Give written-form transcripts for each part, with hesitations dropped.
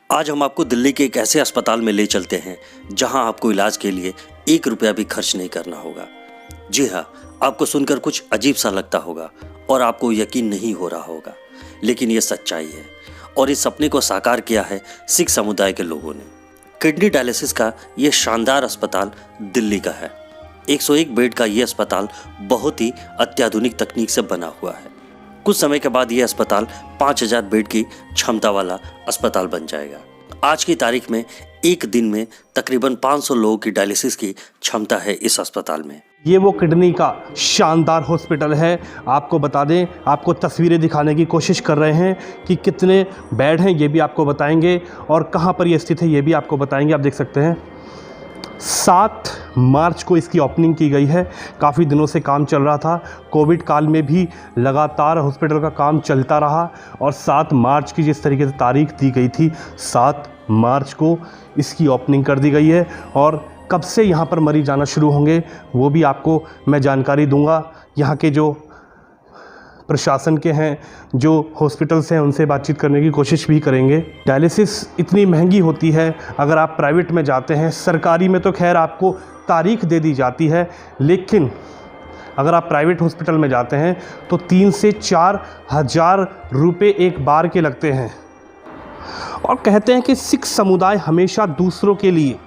आज हम आपको दिल्ली के एक ऐसे अस्पताल में ले चलते हैं जहां आपको इलाज के लिए 1 रुपया भी खर्च नहीं करना होगा। जी हाँ, आपको सुनकर कुछ अजीब सा लगता होगा और आपको यकीन नहीं हो रहा होगा, लेकिन ये सच्चाई है और इस सपने को साकार किया है सिख समुदाय के लोगों ने। किडनी डायलिसिस का ये शानदार अस्पताल दिल्ली का है। 101 बेड का ये अस्पताल बहुत ही अत्याधुनिक तकनीक से बना हुआ है। कुछ समय के बाद ये अस्पताल 5000 बेड की क्षमता वाला अस्पताल बन जाएगा। आज की तारीख में एक दिन में तकरीबन 500 लोगों की डायलिसिस की क्षमता है इस अस्पताल में। ये वो किडनी का शानदार हॉस्पिटल है। आपको बता दें, आपको तस्वीरें दिखाने की कोशिश कर रहे हैं कि कितने बेड हैं ये भी आपको बताएंगे और कहाँ पर ये स्थित है ये भी आपको बताएंगे। आप देख सकते हैं 7 मार्च को इसकी ओपनिंग की गई है। काफ़ी दिनों से काम चल रहा था। कोविड काल में भी लगातार हॉस्पिटल का काम चलता रहा और 7 मार्च की जिस तरीके से तारीख दी गई थी, 7 मार्च को इसकी ओपनिंग कर दी गई है। और कब से यहाँ पर मरीज आना शुरू होंगे वो भी आपको मैं जानकारी दूंगा। यहाँ के जो प्रशासन के हैं, जो हॉस्पिटल्स हैं, उनसे बातचीत करने की कोशिश भी करेंगे। डायलिसिस इतनी महंगी होती है अगर आप प्राइवेट में जाते हैं। सरकारी में तो खैर आपको तारीख दे दी जाती है, लेकिन अगर आप प्राइवेट हॉस्पिटल में जाते हैं तो 3 से 4 हज़ार रुपये एक बार के लगते हैं। और कहते हैं कि सिख समुदाय हमेशा दूसरों के लिए,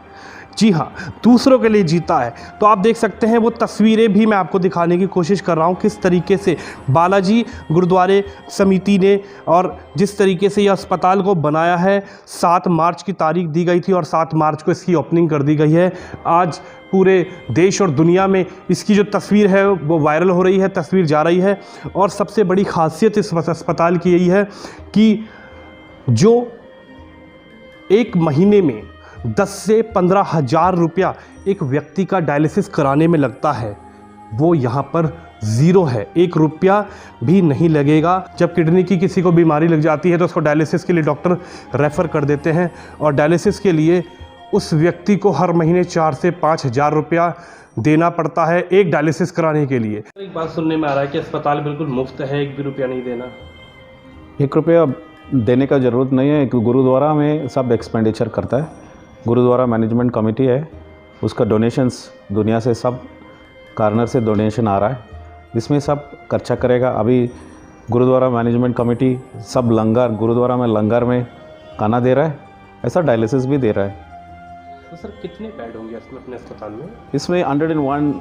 जी हाँ, दूसरों के लिए जीता है। तो आप देख सकते हैं वो तस्वीरें भी मैं आपको दिखाने की कोशिश कर रहा हूँ किस तरीके से बालाजी गुरुद्वारे समिति ने और जिस तरीके से यह अस्पताल को बनाया है। 7 मार्च की तारीख दी गई थी और 7 मार्च को इसकी ओपनिंग कर दी गई है। आज पूरे देश और दुनिया में इसकी जो तस्वीर है वो वायरल हो रही है, तस्वीर जा रही है। और सबसे बड़ी खासियत इस अस्पताल की यही है कि जो एक महीने में 10 से 15 हज़ार रुपया एक व्यक्ति का डायलिसिस कराने में लगता है, वो यहाँ पर ज़ीरो है। 1 रुपया भी नहीं लगेगा। जब किडनी की किसी को बीमारी लग जाती है तो उसको डायलिसिस के लिए डॉक्टर रेफ़र कर देते हैं और डायलिसिस के लिए उस व्यक्ति को हर महीने 4 से 5 हज़ार रुपया देना पड़ता है एक डायलिसिस कराने के लिए। एक बात सुनने में आ रहा है कि अस्पताल बिल्कुल मुफ्त है, 1 भी रुपया नहीं देना। 1 रुपया देने का ज़रूरत नहीं है। गुरुद्वारा में सब एक्सपेंडिचर करता है। गुरुद्वारा मैनेजमेंट कमेटी है, उसका डोनेशंस दुनिया से सब कार्नर से डोनेशन आ रहा है, इसमें सब खर्चा करेगा। अभी गुरुद्वारा मैनेजमेंट कमेटी सब लंगर, गुरुद्वारा में लंगर में खाना दे रहा है, ऐसा डायलिसिस भी दे रहा है। तो सर कितने बेड होंगे इसमें अपने अस्पताल में? इसमें 101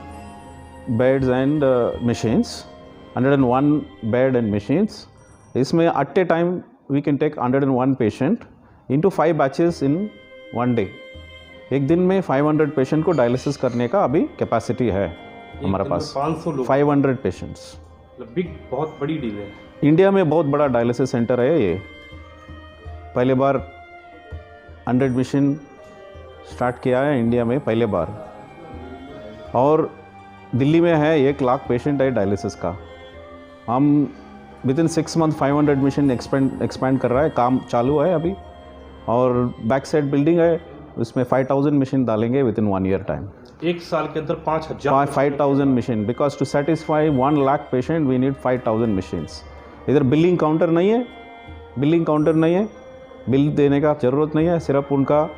beds and machines, 101 bed and machines. इसमें at a time we can take 101 patient into 5 batches in 1 day. एक दिन में 500 पेशेंट को डायलिसिस करने का अभी कैपेसिटी है हमारे पास। 500 पेशेंट्स, बिग, बहुत बड़ी डील है। इंडिया में बहुत बड़ा डायलिसिस सेंटर है ये। पहले बार 100 मशीन स्टार्ट किया है इंडिया में पहले बार, और दिल्ली में है 1 लाख पेशेंट है डायलिसिस का। हम with in 6 month 500 machine expand कर रहा है, काम चालू है अभी। और बैक साइड बिल्डिंग है, उसमें 5000 मशीन डालेंगे विद इन 1 ईयर टाइम। 1 साल के अंदर 5000 machine, because to satisfy 1 lakh patient we need 5000 machines. इधर बिलिंग काउंटर नहीं है, बिल देने का ज़रूरत नहीं है। सिर्फ उनका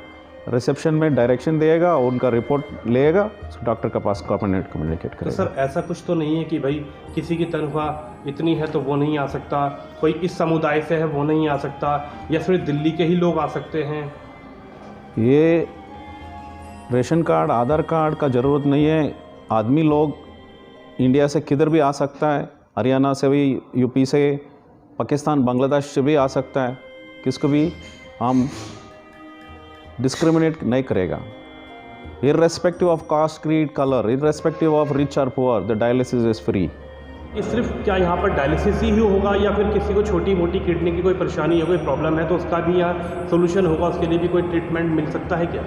रिसेप्शन में डायरेक्शन देगा और उनका रिपोर्ट लेगा, डॉक्टर के पास कम्युनिकेट करेगा। तो सर ऐसा कुछ तो नहीं है कि भाई किसी की तनख्वाह इतनी है तो वो नहीं आ सकता, कोई इस समुदाय से है वो नहीं आ सकता, या फिर दिल्ली के ही लोग आ सकते हैं? ये रेशन कार्ड, आधार कार्ड का ज़रूरत नहीं है। आदमी लोग इंडिया से किधर भी आ सकता है, हरियाणा से भी, यूपी से, पाकिस्तान, बांग्लादेश से भी आ सकता है। किसको भी हम डिस्क्रिमिनेट नहीं करेगा। Irrespective of caste, creed, colour, irrespective of rich और poor, the dialysis is free. ये सिर्फ क्या यहाँ पर डायलिसिस ही होगा या फिर किसी को छोटी मोटी किडनी की कोई परेशानी है, कोई प्रॉब्लम है तो उसका भी यहाँ सोल्यूशन होगा, उसके लिए भी कोई ट्रीटमेंट मिल सकता है क्या?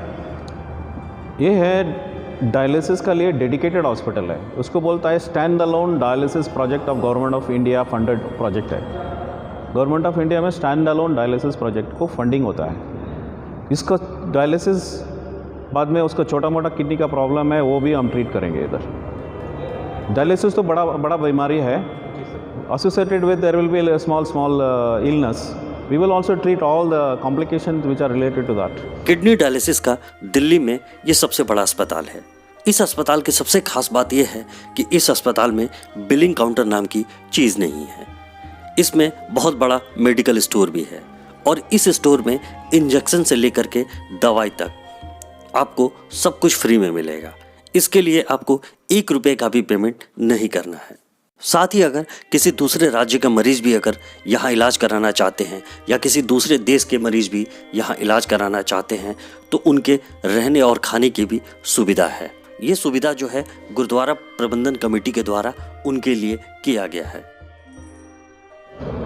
ये है डायलिसिस का लिए डेडिकेटेड हॉस्पिटल है, उसको बोलता है stand alone dialysis project of government of India funded project है। गवर्नमेंट ऑफ इंडिया में स्टैंड अलोन डायलिसिस प्रोजेक्ट को फंडिंग होता है। इसका डायलिसिस बाद में उसका छोटा मोटा किडनी का प्रॉब्लम है वो भी हम ट्रीट करेंगे इधर। डायलिसिस तो बड़ा बीमारी है, associated with their will be small illness, We will also treat all the complications which are related to that. Kidney dialysis का दिल्ली में ये सबसे बड़ा अस्पताल है। इस अस्पताल की सबसे खास बात यह है कि इस अस्पताल में बिलिंग काउंटर नाम की चीज़ नहीं है। इसमें बहुत बड़ा मेडिकल स्टोर भी है और इस स्टोर में इंजेक्शन से लेकर के दवाई तक आपको सब कुछ फ्री में मिलेगा। इसके लिए आपको 1 रुपये का भी पेमेंट नहीं करना है। साथ ही अगर किसी दूसरे राज्य के मरीज भी अगर यहाँ इलाज कराना चाहते हैं या किसी दूसरे देश के मरीज भी यहाँ इलाज कराना चाहते हैं तो उनके रहने और खाने की भी सुविधा है। ये सुविधा जो है गुरुद्वारा प्रबंधन कमेटी के द्वारा उनके लिए किया गया है।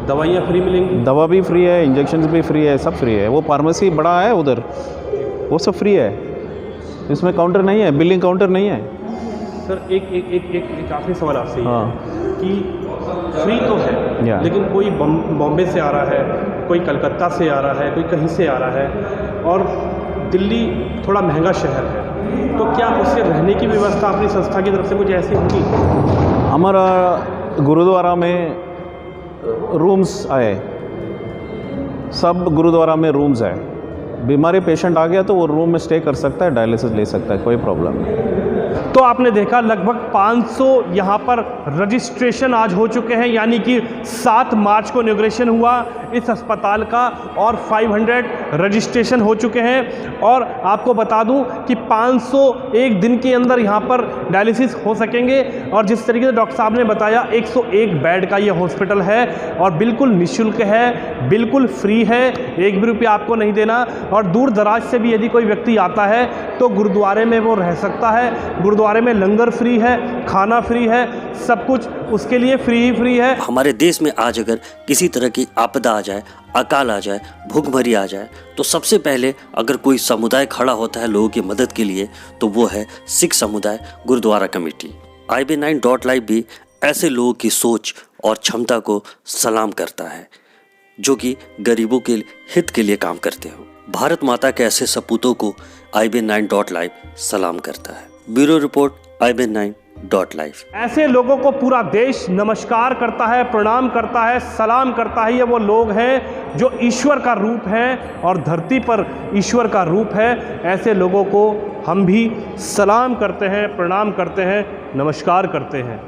दवाइयाँ फ्री मिलेंगी? दवा भी फ्री है, इंजेक्शन भी फ्री है, सब फ्री है। वो फार्मेसी बड़ा है उधर, वो सब फ्री है। इसमें काउंटर नहीं है, बिलिंग काउंटर नहीं है। सर एक आखिरी सवाल आपसे हाँ कि फ्री तो है Yeah. लेकिन कोई बॉम्बे से आ रहा है, कोई कलकत्ता से आ रहा है, कोई कहीं से आ रहा है और दिल्ली थोड़ा महंगा शहर है, तो क्या उसके रहने की व्यवस्था अपनी संस्था की तरफ से कुछ ऐसी होगी? हमारा गुरुद्वारा में रूम्स आए, सब गुरुद्वारा में रूम्स है। बीमारी पेशेंट आ गया तो वो रूम में स्टे कर सकता है, डायलिसिस ले सकता है, कोई प्रॉब्लम नहीं। तो आपने देखा लगभग 500 यहाँ पर रजिस्ट्रेशन आज हो चुके हैं, यानी कि 7 मार्च को इनॉग्रेशन हुआ इस अस्पताल का और 500 रजिस्ट्रेशन हो चुके हैं। और आपको बता दूं कि 501 दिन के अंदर यहाँ पर डायलिसिस हो सकेंगे। और जिस तरीके से डॉक्टर साहब ने बताया 101 बेड का ये हॉस्पिटल है और बिल्कुल निःशुल्क है, बिल्कुल फ्री है, 1 भी रुपया आपको नहीं देना। और दूर दराज से भी यदि कोई व्यक्ति आता है तो गुरुद्वारे में वो रह सकता है। गुरुद्वारे में लंगर फ्री है, खाना फ्री है, सब कुछ उसके लिए फ्री ही फ्री है। हमारे देश में आज अगर किसी तरह की आपदा आ जाए, अकाल आ जाए, भूखमरी आ जाए तो सबसे पहले अगर कोई समुदाय खड़ा होता है लोगों की मदद के लिए तो वो है सिख समुदाय गुरुद्वारा कमेटी। IB9.live भी ऐसे लोगों की सोच और क्षमता को सलाम करता है जो कि गरीबों के हित के लिए काम करते हो। भारत माता के ऐसे सपूतों को IB9.live सलाम करता है। Bureau report IB9.live। ऐसे लोगों को पूरा देश नमस्कार करता है, प्रणाम करता है, सलाम करता है। ये वो लोग हैं जो ईश्वर का रूप है और धरती पर ईश्वर का रूप है। ऐसे लोगों को हम भी सलाम करते हैं, प्रणाम करते हैं, नमस्कार करते हैं।